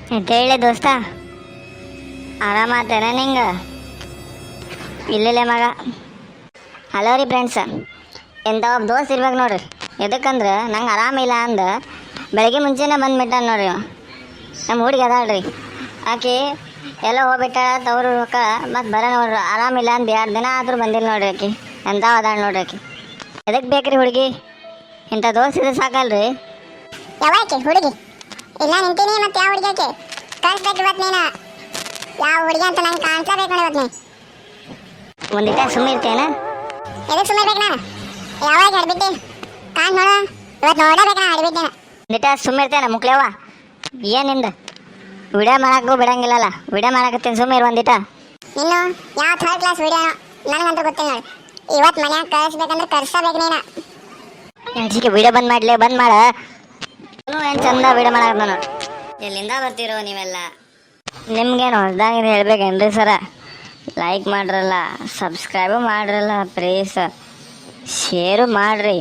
ಹೇಳಿ ದೋಸ್ತ, ಆರಾಮಾತೇನ ನಿಂಗ? ಇಲ್ಲಿಲ್ಲ ಮಗ. ಹಲೋ ರೀ ಫ್ರೆಂಡ್ಸ್, ಎಂಥ ಒಬ್ಬ ದೋಸ್ತ್ ಇರ್ಬೇಕು ನೋಡ್ರಿ. ಎದಕ್ಕಂದ್ರೆ ನಂಗೆ ಆರಾಮಿಲ್ಲ ಅಂದ ಬೆಳಗ್ಗೆ ಮುಂಚೆನೇ ಬಂದುಬಿಟ್ಟ ನೋಡ್ರಿ. ನಮ್ಮ ಹುಡುಗಿ ಅದಾಳ್ರಿ, ಆಕೆ ಎಲ್ಲ ಹೋಗ್ಬಿಟ್ಟ ತವರು ಮತ್ತು ಬರ ನೋಡ್ರಿ. ಆರಾಮಿಲ್ಲ ಅಂದು 2 ದಿನ ಆದರೂ ಬಂದಿಲ್ಲ ನೋಡ್ರಿ. ಆಕೆ ಎಂಥ ಅದಾಳ ನೋಡ್ರಿ. ಆಕೆ ಎದಕ್ಕೆ ಬೇಕ್ರಿ ಹುಡುಗಿ? ಇಂಥ ದೋಸ್ತ್ ಇದ್ರೆ ಸಾಕಲ್ರಿ. ಯಾವಾಕೆ ಹುಡುಗಿ? ಇಲ್ಲ ನಿಂತೀನಿ. ಮತ್ತೆ ಯಾವ ಹುಡುಗಿ ಆಕೆ? ಕಳಿಸ್ಬೇಕು ಇವತ್ತು ನೀನು. ಯಾವ ಹುಡುಗಿ ಅಂತ ನಂಗೆ ಕಾಣಿಸ್ಬೇಕು ನೋಡಿ ಇವತ್ತು ನೀನು. ಒಂದಿಟ ಸುಮ್ಮಿರ್ತೇನ? ಎದಕ್ಕೆ ಸುಮ್ಮನೆ ಬೇಕು ನಾನು? ಯಾವಾಗ ಹಿಡ್ಬಿಟ್ಟು ಕಾಣ್ ನೋಡು. ಇವತ್ತು ನೋಡಬೇಕು ನಾನು ಹಿಡ್ಬಿಟ್ಟೇನೆ. ಒಂದಿಟ ಸುಮ್ಮಿರ್ತೇನೆ ಮುಕ್ಲೇವ. ಏನು ನಿಂದ ವಿಡಿಯೋ ಮಾಡಕ್ಕೂ ಬಿಡಂಗಿಲ್ಲಲ್ಲ. ವಿಡಿಯೋ ಮಾಡಕತ್ತೀನಿ, ಸುಮ್ಮಿರು ಒಂದಿಟ. ನೀನು ಯಾವ 3rd ಕ್ಲಾಸ್ ವಿಡಿಯೋನೋ ನನಗಂತೂ ಗೊತ್ತಿಲ್ಲ ನೋಡಿ. ಇವತ್ತು ಮನ್ಯಾಗ ಕಳಿಸ್ಬೇಕಂದ್ರೆ ಕರ್ಸಬೇಕು ನೀನು. ಯಾಕೆ ವಿಡಿಯೋ ಬಂದ್ ಮಾಡ. ಏನು ಚಂದ ವಿಡಿಯೋ ಮಾಡಕತ್ತ ನೋಡಿ. ಎಲ್ಲಿಂದ ಬರ್ತೀರೋ ನೀವೆಲ್ಲ? ನಿಮ್ಗೇನು ಹೊಸ್ದಾಗಿ ಹೇಳ್ಬೇಕೇನ್ರಿ ಸರ? ಲೈಕ್ ಮಾಡ್ರಲ್ಲ, ಸಬ್ಸ್ಕ್ರೈಬು ಮಾಡ್ರಲ್ಲ, ಪ್ಲೀಸ್ ಶೇರು ಮಾಡ್ರಿ.